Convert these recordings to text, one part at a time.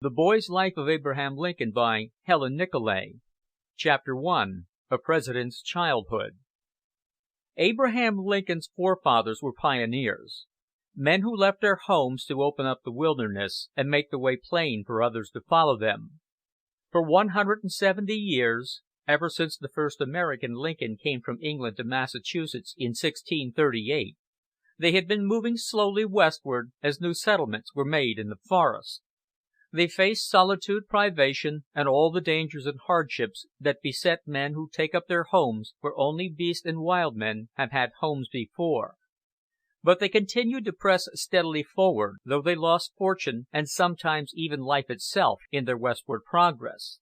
The Boy's Life of Abraham Lincoln by Helen Nicolay. Chapter I. A President's Childhood. Abraham Lincoln's forefathers were pioneers, men who left their homes to open up the wilderness and make the way plain for others to follow them. For 170 years, ever since the first American Lincoln came from England to Massachusetts in 1638, they had been moving slowly westward as new settlements were made in the forest. They faced solitude, privation, and all the dangers and hardships that beset men who take up their homes where only beasts and wild men have had homes before. But they continued to press steadily forward, though they lost fortune, and sometimes even life itself, in their westward progress.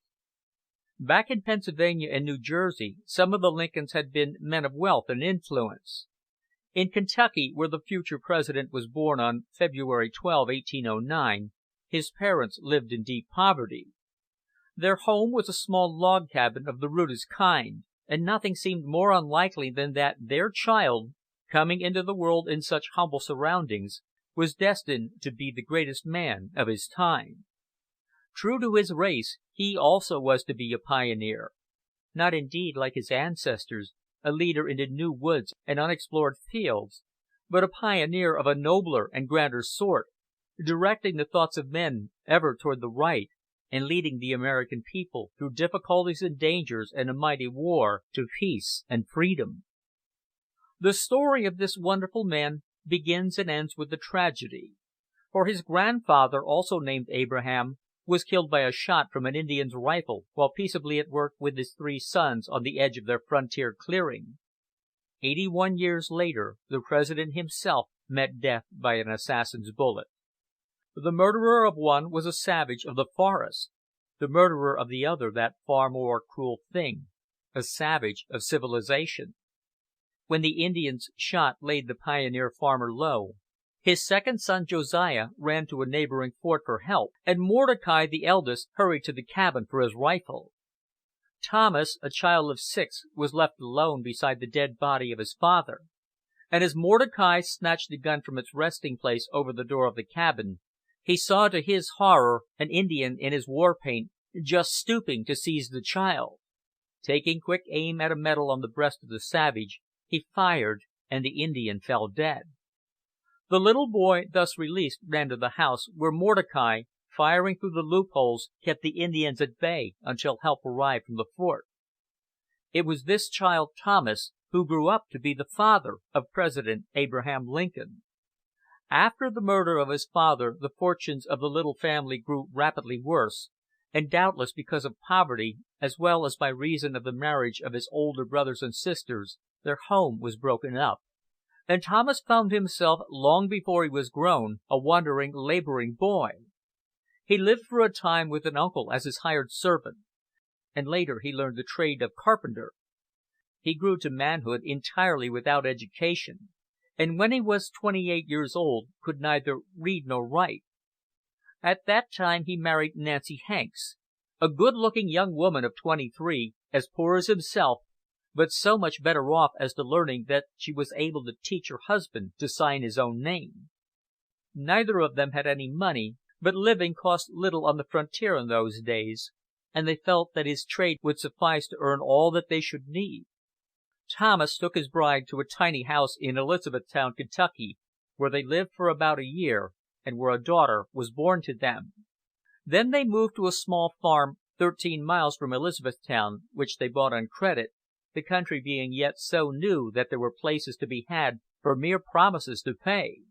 Back in Pennsylvania and New Jersey, some of the Lincolns had been men of wealth and influence. In Kentucky, where the future President was born on February 12, 1809, his parents lived in deep poverty. Their home was a small log cabin of the rudest kind, and nothing seemed more unlikely than that their child, coming into the world in such humble surroundings, was destined to be the greatest man of his time. True to his race, he also was to be a pioneer, not indeed, like his ancestors, a leader into new woods and unexplored fields, but a pioneer of a nobler and grander sort, directing the thoughts of men ever toward the right, and leading the American people through difficulties and dangers and a mighty war to peace and freedom. The story of this wonderful man begins and ends with a tragedy, for his grandfather, also named Abraham, was killed by a shot from an Indian's rifle while peaceably at work with his 3 sons on the edge of their frontier clearing. 81 years later, the President himself met death by an assassin's bullet. The murderer of one was a savage of the forest, the murderer of the other that far more cruel thing, a savage of civilization. When the Indian's shot laid the pioneer farmer low, his second son Josiah ran to a neighboring fort for help, and Mordecai, the eldest, hurried to the cabin for his rifle. Thomas, a child of 6, was left alone beside the dead body of his father, and as Mordecai snatched the gun from its resting place over the door of the cabin, he saw to his horror an Indian in his war paint just stooping to seize the child. Taking quick aim at a medal on the breast of the savage, he fired, and the Indian fell dead. The little boy, thus released, ran to the house, where Mordecai, firing through the loopholes, kept the Indians at bay until help arrived from the fort. It was this child, Thomas, who grew up to be the father of President Abraham Lincoln. After the murder of his father, the fortunes of the little family grew rapidly worse, and doubtless because of poverty, as well as by reason of the marriage of his older brothers and sisters, their home was broken up, and Thomas found himself, long before he was grown, a wandering, laboring boy. He lived for a time with an uncle as his hired servant, and later he learned the trade of carpenter. He grew to manhood entirely without education, and when he was 28 years old could neither read nor write. At that time he married Nancy Hanks, a good-looking young woman of 23, as poor as himself, but so much better off as to learning that she was able to teach her husband to sign his own name. Neither of them had any money, but living cost little on the frontier in those days, and they felt that his trade would suffice to earn all that they should need. Thomas took his bride to a tiny house in Elizabethtown, Kentucky, where they lived for about a year, and where a daughter was born to them. Then they moved to a small farm 13 miles from Elizabethtown, which they bought on credit, the country being yet so new that there were places to be had for mere promises to pay.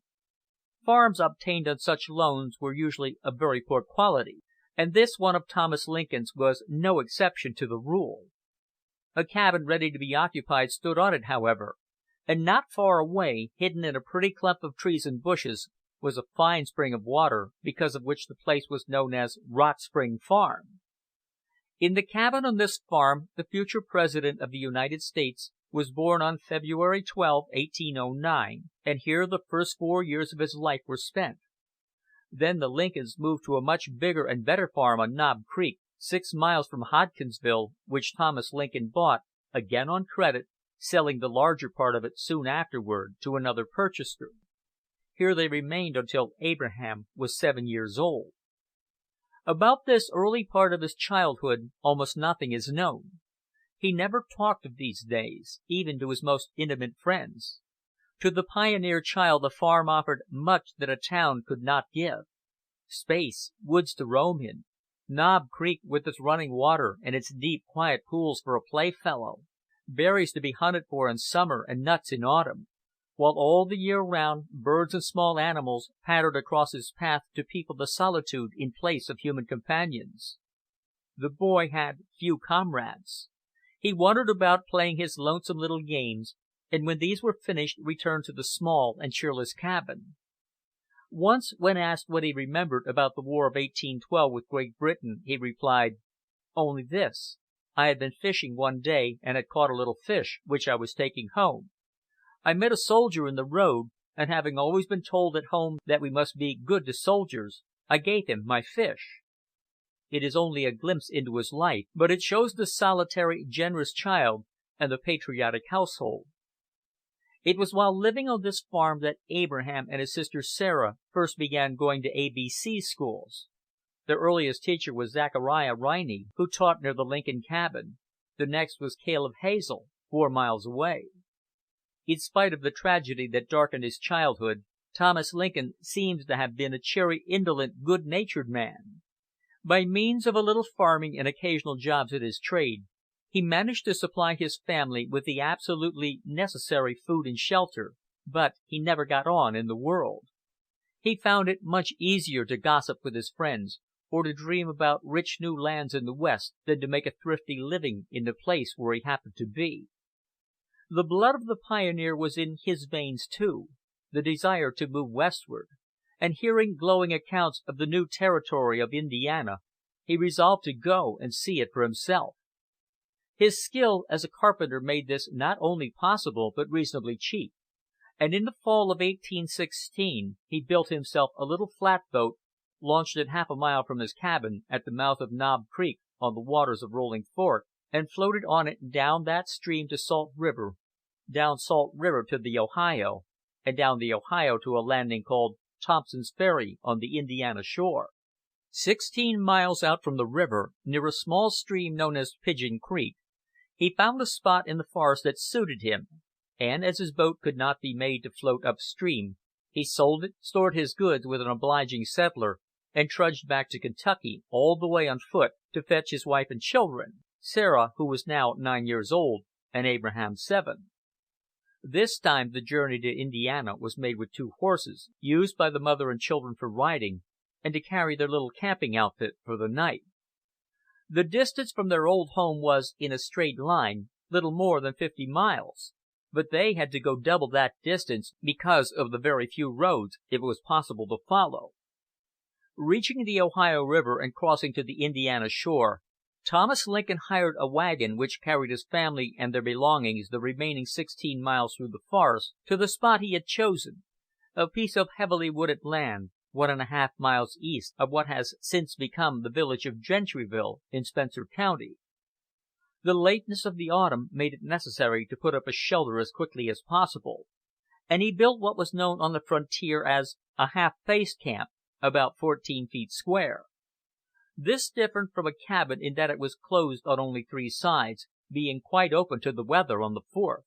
Farms obtained on such loans were usually of very poor quality, and this one of Thomas Lincoln's was no exception to the rule. A cabin ready to be occupied stood on it, however, and not far away, hidden in a pretty clump of trees and bushes, was a fine spring of water, because of which the place was known as Rock Spring Farm. In the cabin on this farm the future President of the United States was born on February 12, 1809, and here the first 4 years of his life were spent. Then the Lincolns moved to a much bigger and better farm on Knob Creek, 6 miles from Hodkinsville, which Thomas Lincoln bought, again on credit, selling the larger part of it soon afterward to another purchaser. Here they remained until Abraham was 7 years old. About this early part of his childhood almost nothing is known. He never talked of these days, even to his most intimate friends. To the pioneer child a farm offered much that a town could not give: space, woods to roam in, Knob Creek with its running water and its deep, quiet pools for a playfellow, berries to be hunted for in summer and nuts in autumn, while all the year round birds and small animals pattered across his path to people the solitude in place of human companions. The boy had few comrades. He wandered about playing his lonesome little games, and when these were finished returned to the small and cheerless cabin. Once, when asked what he remembered about the War of 1812 with Great Britain, he replied, "Only this: I had been fishing one day and had caught a little fish, which I was taking home. I met a soldier in the road, and having always been told at home that we must be good to soldiers, I gave him my fish." It is only a glimpse into his life, but it shows the solitary, generous child and the patriotic household. It was while living on this farm that Abraham and his sister Sarah first began going to ABC schools. Their earliest teacher was Zachariah Riney, who taught near the Lincoln cabin. The next was Caleb Hazel, 4 miles away. In spite of the tragedy that darkened his childhood, Thomas Lincoln seems to have been a cheery, indolent, good-natured man. By means of a little farming and occasional jobs at his trade, he managed to supply his family with the absolutely necessary food and shelter, but he never got on in the world. He found it much easier to gossip with his friends, or to dream about rich new lands in the West, than to make a thrifty living in the place where he happened to be. The blood of the pioneer was in his veins too, the desire to move westward, and hearing glowing accounts of the new territory of Indiana, he resolved to go and see it for himself. His skill as a carpenter made this not only possible but reasonably cheap, and in the fall of 1816 he built himself a little flatboat, launched it half a mile from his cabin at the mouth of Knob Creek on the waters of Rolling Fork, and floated on it down that stream to Salt River, down Salt River to the Ohio, and down the Ohio to a landing called Thompson's Ferry on the Indiana shore. 16 miles out from the river, near a small stream known as Pigeon Creek, he found a spot in the forest that suited him, and as his boat could not be made to float upstream, he sold it, stored his goods with an obliging settler, and trudged back to Kentucky, all the way on foot, to fetch his wife and children, Sarah, who was now 9 years old, and Abraham 7. This time the journey to Indiana was made with 2 horses, used by the mother and children for riding, and to carry their little camping outfit for the night. The distance from their old home was, in a straight line, little more than 50 miles, but they had to go double that distance because of the very few roads it was possible to follow. Reaching the Ohio River and crossing to the Indiana shore, Thomas Lincoln hired a wagon which carried his family and their belongings the remaining 16 miles through the forest to the spot he had chosen, a piece of heavily wooded land, 1½ miles east of what has since become the village of Gentryville in Spencer County. The lateness of the autumn made it necessary to put up a shelter as quickly as possible, and he built what was known on the frontier as a half-faced camp, about 14 feet square. This differed from a cabin in that it was closed on only 3 sides, being quite open to the weather on the 4th.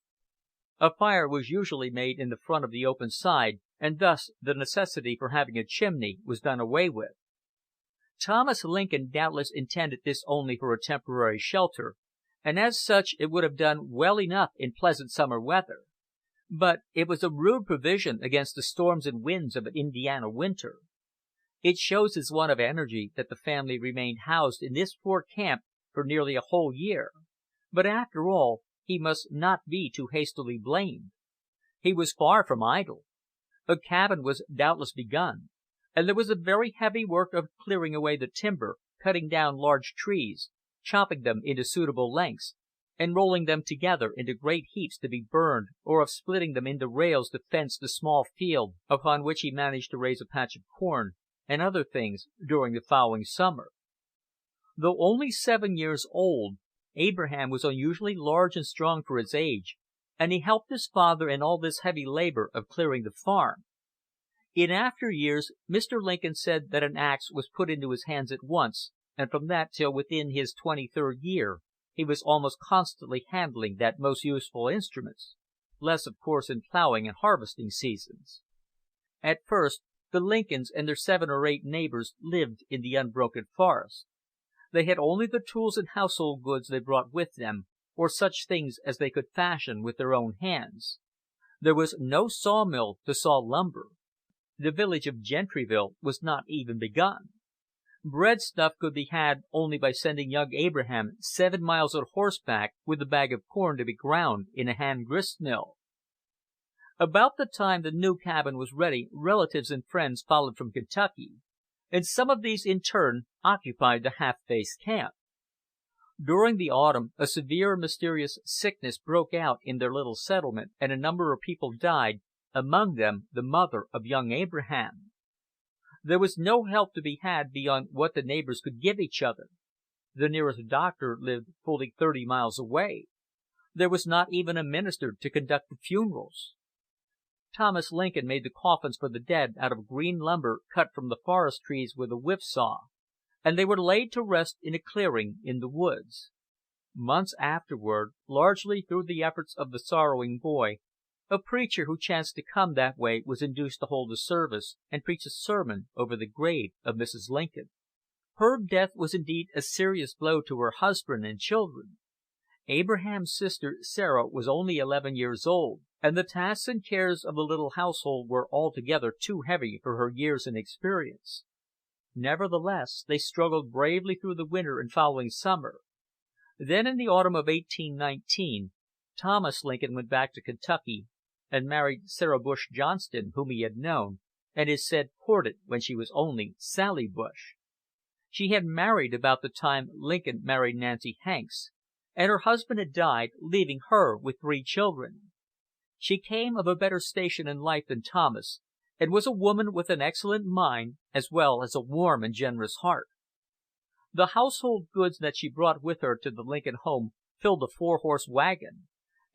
A fire was usually made in the front of the open side, and thus the necessity for having a chimney was done away with. Thomas Lincoln doubtless intended this only for a temporary shelter, and as such it would have done well enough in pleasant summer weather. But it was a rude provision against the storms and winds of an Indiana winter. It shows his want of energy that the family remained housed in this poor camp for nearly a whole year, but after all, he must not be too hastily blamed. He was far from idle. A cabin was doubtless begun, and there was a very heavy work of clearing away the timber, cutting down large trees, chopping them into suitable lengths, and rolling them together into great heaps to be burned, or of splitting them into rails to fence the small field upon which he managed to raise a patch of corn and other things during the following summer. Though only 7 years old, Abraham was unusually large and strong for his age, and he helped his father in all this heavy labor of clearing the farm. In after years Mr. Lincoln said that an axe was put into his hands at once, and from that till within his 23rd year he was almost constantly handling that most useful instrument, less of course in plowing and harvesting seasons. At first the Lincolns and their 7 or 8 neighbors lived in the unbroken forest. They had only the tools and household goods they brought with them, or such things as they could fashion with their own hands. There was no sawmill to saw lumber. The village of Gentryville was not even begun. Breadstuff could be had only by sending young Abraham 7 miles on horseback with a bag of corn to be ground in a hand grist mill. About the time the new cabin was ready, relatives and friends followed from Kentucky, and some of these in turn occupied the half-faced camp. During the autumn a severe and mysterious sickness broke out in their little settlement, and a number of people died, among them the mother of young Abraham. There was no help to be had beyond what the neighbors could give each other. The nearest doctor lived fully 30 miles away. There was not even a minister to conduct the funerals. Thomas Lincoln made the coffins for the dead out of green lumber cut from the forest trees with a whip saw, and they were laid to rest in a clearing in the woods. Months afterward, largely through the efforts of the sorrowing boy, a preacher who chanced to come that way was induced to hold a service and preach a sermon over the grave of Mrs. Lincoln. Her death was indeed a serious blow to her husband and children. Abraham's sister Sarah was only 11 years old, and the tasks and cares of the little household were altogether too heavy for her years and experience. Nevertheless, they struggled bravely through the winter and following summer. Then, in the autumn of 1819, Thomas Lincoln went back to Kentucky and married Sarah Bush Johnston, whom he had known, and is said courted when she was only Sally Bush. She had married about the time Lincoln married Nancy Hanks, and her husband had died, leaving her with 3 children. She came of a better station in life than Thomas, and was a woman with an excellent mind, as well as a warm and generous heart. The household goods that she brought with her to the Lincoln home filled a 4-horse wagon,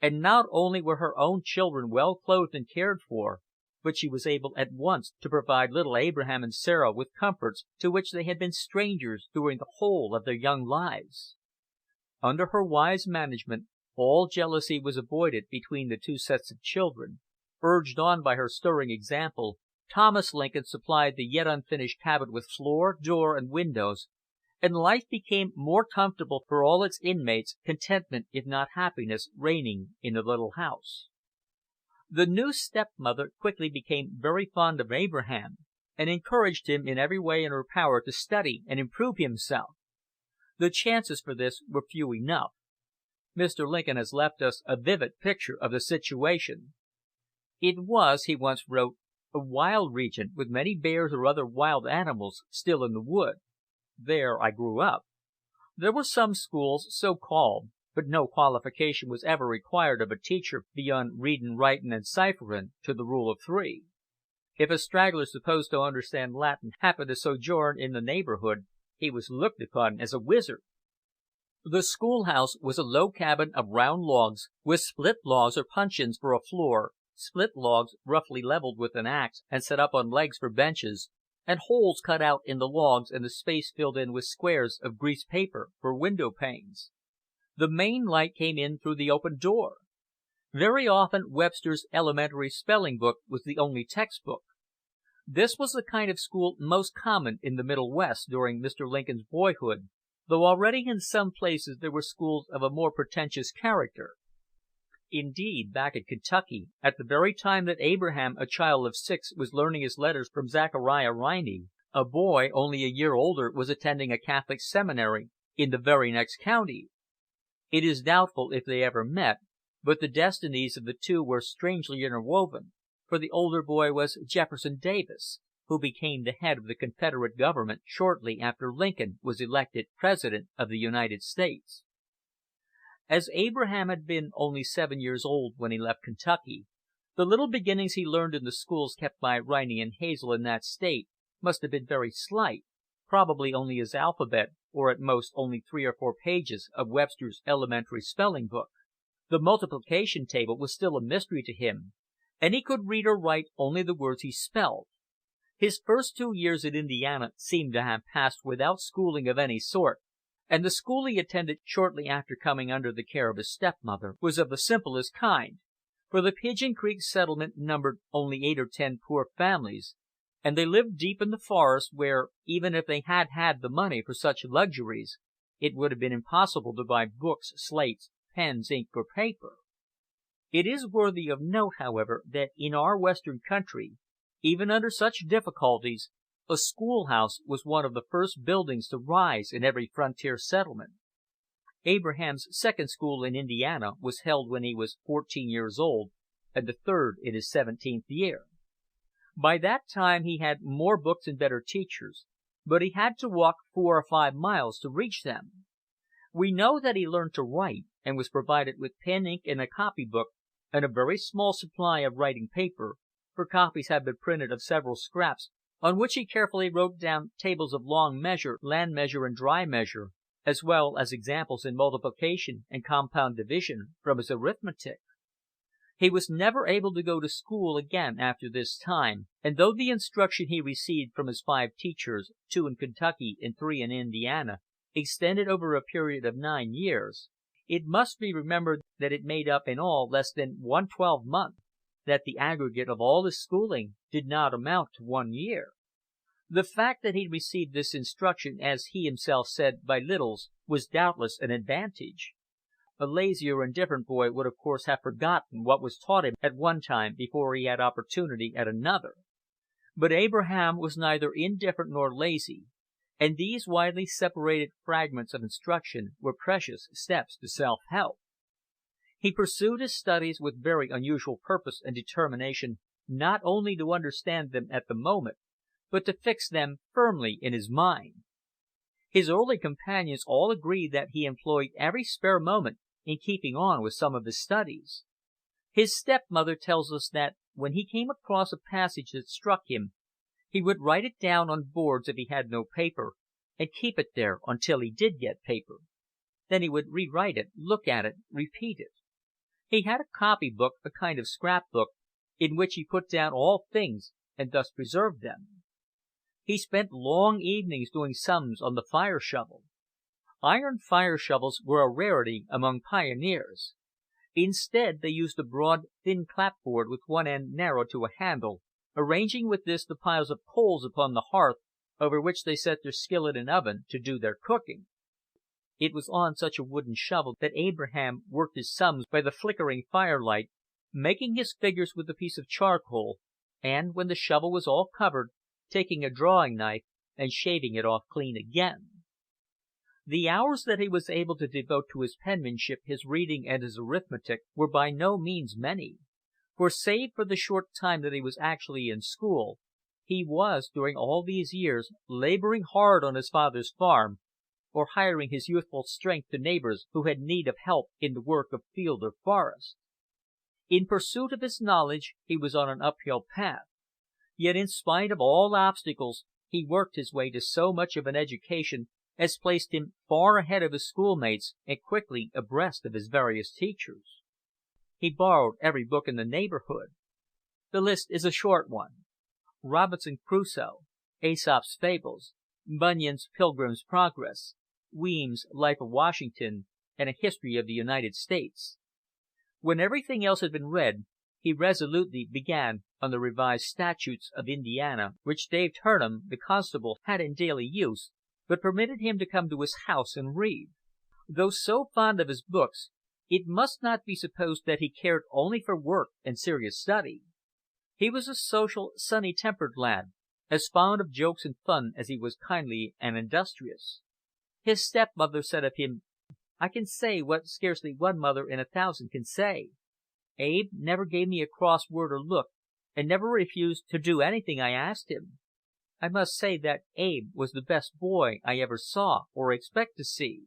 and not only were her own children well clothed and cared for, but she was able at once to provide little Abraham and Sarah with comforts to which they had been strangers during the whole of their young lives. Under her wise management, all jealousy was avoided between the 2 sets of children. Urged on by her stirring example, Thomas Lincoln supplied the yet unfinished cabin with floor, door, and windows, and life became more comfortable for all its inmates, contentment, if not happiness, reigning in the little house. The new stepmother quickly became very fond of Abraham, and encouraged him in every way in her power to study and improve himself. The chances for this were few enough. Mr. Lincoln has left us a vivid picture of the situation. "It was," he once wrote, "a wild region, with many bears or other wild animals still in the wood. There I grew up. There were some schools, so called, but no qualification was ever required of a teacher beyond readin', writin', and cipherin' to the Rule of 3. If a straggler supposed to understand Latin happened to sojourn in the neighborhood, he was looked upon as a wizard." The schoolhouse was a low cabin of round logs, with split logs or puncheons for a floor, split logs roughly leveled with an axe and set up on legs for benches, and holes cut out in the logs and the space filled in with squares of greased paper for window panes. The main light came in through the open door. Very often Webster's Elementary Spelling Book was the only textbook. This was the kind of school most common in the Middle West during Mr. Lincoln's boyhood, though already in some places there were schools of a more pretentious character. Indeed, back in Kentucky, at the very time that Abraham, a child of 6, was learning his letters from Zachariah Riney, a boy only a year older was attending a Catholic seminary in the very next county. It is doubtful if they ever met, but the destinies of the two were strangely interwoven, for the older boy was Jefferson Davis, who became the head of the Confederate government shortly after Lincoln was elected President of the United States. As Abraham had been only 7 years old when he left Kentucky, the little beginnings he learned in the schools kept by Riney and Hazel in that state must have been very slight, probably only his alphabet, or at most only 3 or 4 pages of Webster's Elementary Spelling Book. The multiplication table was still a mystery to him, and he could read or write only the words he spelled. His first 2 years in Indiana seem to have passed without schooling of any sort, and the school he attended shortly after coming under the care of his stepmother was of the simplest kind, for the Pigeon Creek settlement numbered only 8 or 10 poor families, and they lived deep in the forest, where, even if they had had the money for such luxuries, it would have been impossible to buy books, slates, pens, ink, or paper. It is worthy of note, however, that in our Western country, even under such difficulties, a schoolhouse was one of the first buildings to rise in every frontier settlement. Abraham's second school in Indiana was held when he was 14 years old, and the third in his 17th year. By that time he had more books and better teachers, but he had to walk 4 or 5 miles to reach them. We know that he learned to write, and was provided with pen, ink, and a copybook, and a very small supply of writing paper, for copies had been printed of several scraps, on which he carefully wrote down tables of long measure, land measure, and dry measure, as well as examples in multiplication and compound division from his arithmetic. He was never able to go to school again after this time, and though the instruction he received from his 5 teachers, 2 in Kentucky and 3 in Indiana, extended over a period of 9 years, it must be remembered that it made up in all less than 1/12 month, that the aggregate of all his schooling did not amount to 1 year. The fact that he received this instruction, as he himself said, by littles, was doubtless an advantage. A lazy or indifferent boy would of course have forgotten what was taught him at one time before he had opportunity at another. But Abraham was neither indifferent nor lazy, and these widely separated fragments of instruction were precious steps to self-help. He pursued his studies with very unusual purpose and determination, not only to understand them at the moment, but to fix them firmly in his mind. His early companions all agree that he employed every spare moment in keeping on with some of his studies. His stepmother tells us that when he came across a passage that struck him, he would write it down on boards if he had no paper, and keep it there until he did get paper. Then he would rewrite it, look at it, repeat it. He had a copybook, a kind of scrapbook, in which he put down all things and thus preserved them. He spent long evenings doing sums on the fire shovel. Iron fire shovels were a rarity among pioneers. Instead, they used a broad, thin clapboard with one end narrowed to a handle, arranging with this the piles of coals upon the hearth, over which they set their skillet and oven to do their cooking. It was on such a wooden shovel that Abraham worked his sums by the flickering firelight, making his figures with a piece of charcoal, and, when the shovel was all covered, taking a drawing knife and shaving it off clean again. The hours that he was able to devote to his penmanship, his reading, and his arithmetic were by no means many, for save for the short time that he was actually in school, he was, during all these years, laboring hard on his father's farm, or hiring his youthful strength to neighbors who had need of help in the work of field or forest. In pursuit of his knowledge he was on an uphill path, yet in spite of all obstacles he worked his way to so much of an education as placed him far ahead of his schoolmates and quickly abreast of his various teachers. He borrowed every book in the neighborhood. The list is a short one: Robinson Crusoe, Aesop's Fables, Bunyan's Pilgrim's Progress, Weem's Life of Washington, and a History of the United States. When everything else had been read, he resolutely began on the revised statutes of Indiana, which Dave Turnham, the constable, had in daily use, but permitted him to come to his house and read. Though so fond of his books, it must not be supposed that he cared only for work and serious study. He was a social, sunny-tempered lad, as fond of jokes and fun as he was kindly and industrious. His stepmother said of him, "I can say what scarcely one mother in 1,000 can say. Abe never gave me a cross word or look, and never refused to do anything I asked him. I must say that Abe was the best boy I ever saw or expect to see."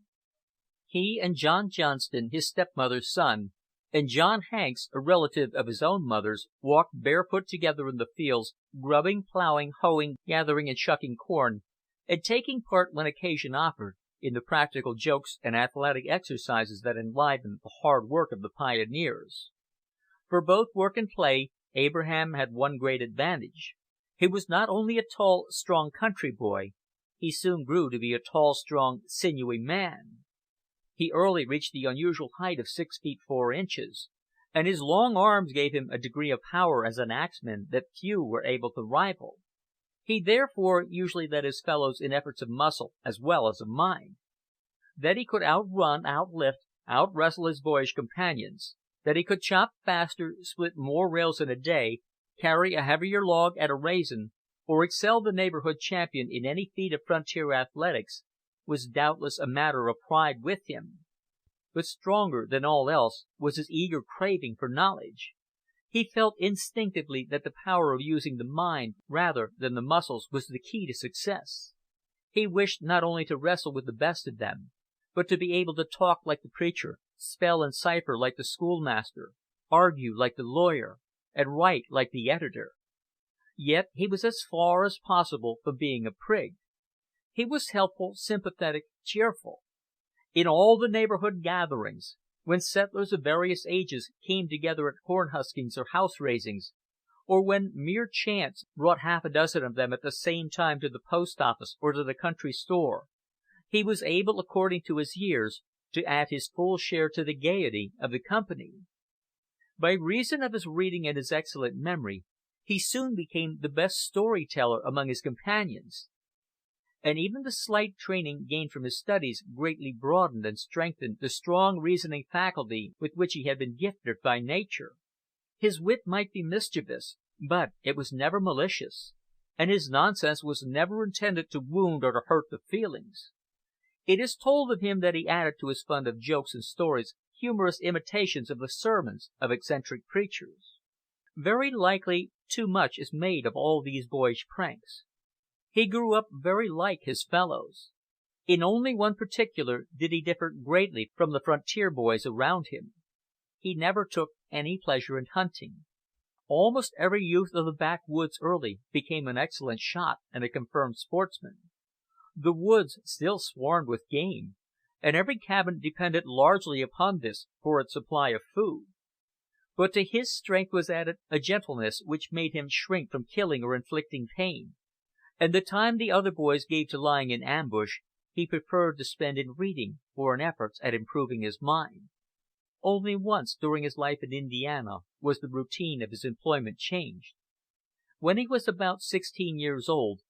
He and John Johnston, his stepmother's son, and John Hanks, a relative of his own mother's, walked barefoot together in the fields, grubbing, plowing, hoeing, gathering and shucking corn, and taking part, when occasion offered, in the practical jokes and athletic exercises that enlivened the hard work of the pioneers. For both work and play Abraham had one great advantage: He was not only a tall, strong country boy, he soon grew to be a tall, strong, sinewy man. He early reached the unusual height of 6 feet 4 inches, and his long arms gave him a degree of power as an axman that few were able to rival. He therefore usually led his fellows in efforts of muscle as well as of mind. That he could outrun, outlift, outwrestle his boyish companions, that he could chop faster, split more rails in a day, carry a heavier log at a raisin, or excel the neighborhood champion in any feat of frontier athletics, was doubtless a matter of pride with him. But stronger than all else was his eager craving for knowledge. He felt instinctively that the power of using the mind rather than the muscles was the key to success. He wished not only to wrestle with the best of them, but to be able to talk like the preacher, spell and cipher like the schoolmaster, argue like the lawyer, and write like the editor. Yet he was as far as possible from being a prig. He was helpful, sympathetic, cheerful. In all the neighborhood gatherings, when settlers of various ages came together at corn huskings or house raisings, or when mere chance brought half a dozen of them at the same time to the post office or to the country store, he was able, according to his years, to add his full share to the gaiety of the company. By reason of his reading and his excellent memory, he soon became the best story-teller among his companions. And even the slight training gained from his studies greatly broadened and strengthened the strong reasoning faculty with which he had been gifted by nature. His wit might be mischievous, but it was never malicious, and his nonsense was never intended to wound or to hurt the feelings. It is told of him that he added to his fund of jokes and stories humorous imitations of the sermons of eccentric preachers. Very likely too much is made of all these boyish pranks. He grew up very like his fellows. In only one particular did he differ greatly from the frontier boys around him. He never took any pleasure in hunting. Almost every youth of the backwoods early became an excellent shot and a confirmed sportsman. The woods still swarmed with game, and every cabin depended largely upon this for its supply of food. But to his strength was added a gentleness which made him shrink from killing or inflicting pain, and the time the other boys gave to lying in ambush he preferred to spend in reading or in efforts at improving his mind. Only once during his life in Indiana was the routine of his employment changed. When he was about 16 years old,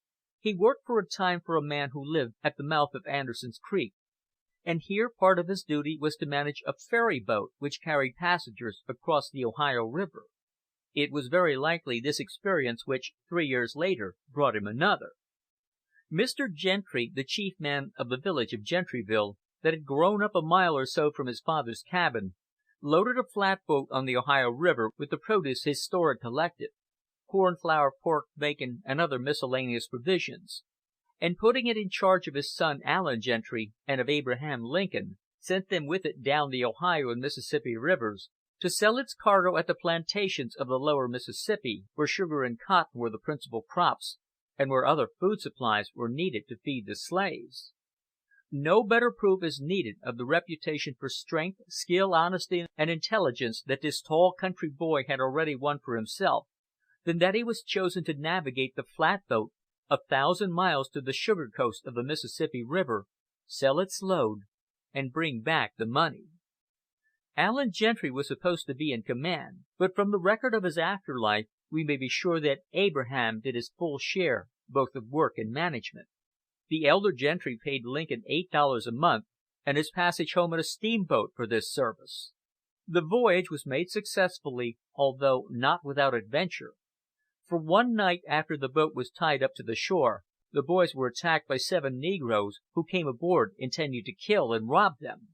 he worked for a time for a man who lived at the mouth of Anderson's Creek, and here part of his duty was to manage a ferry boat which carried passengers across the Ohio River. It was very likely this experience which, 3 years later, brought him another. Mr. Gentry, the chief man of the village of Gentryville, that had grown up a mile or so from his father's cabin, loaded a flatboat on the Ohio River with the produce his store had collected, corn, flour, pork, bacon, and other miscellaneous provisions, and putting it in charge of his son Allen Gentry and of Abraham Lincoln, sent them with it down the Ohio and Mississippi rivers to sell its cargo at the plantations of the lower Mississippi, where sugar and cotton were the principal crops, and where other food supplies were needed to feed the slaves. No better proof is needed of the reputation for strength, skill, honesty, and intelligence that this tall country boy had already won for himself than that he was chosen to navigate the flatboat 1,000 miles to the sugar coast of the Mississippi River, sell its load, and bring back the money. Allen Gentry was supposed to be in command, but from the record of his after life we may be sure that Abraham did his full share both of work and management. The elder Gentry paid Lincoln $8 a month and his passage home in a steamboat for this service. The voyage was made successfully, although not without adventure, for one night after the boat was tied up to the shore, the boys were attacked by 7 negroes, who came aboard intending to kill and rob them.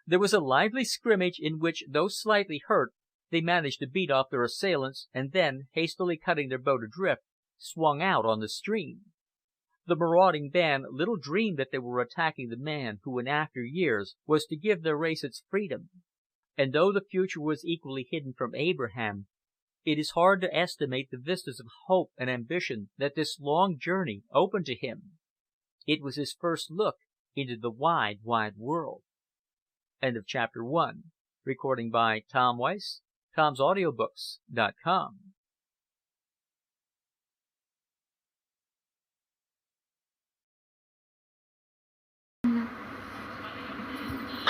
There was a lively scrimmage in which, though slightly hurt, they managed to beat off their assailants, and then, hastily cutting their boat adrift, swung out on the stream. The marauding band little dreamed that they were attacking the man who in after years was to give their race its freedom, and though the future was equally hidden from Abraham, it is hard to estimate the vistas of hope and ambition that this long journey opened to him. It was his first look into the wide, wide world. End of chapter 1. Recording by Tom Weiss, Tom'sAudiobooks.com.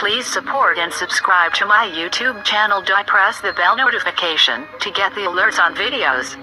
Please support and subscribe to my YouTube channel. Press the bell notification to get the alerts on videos.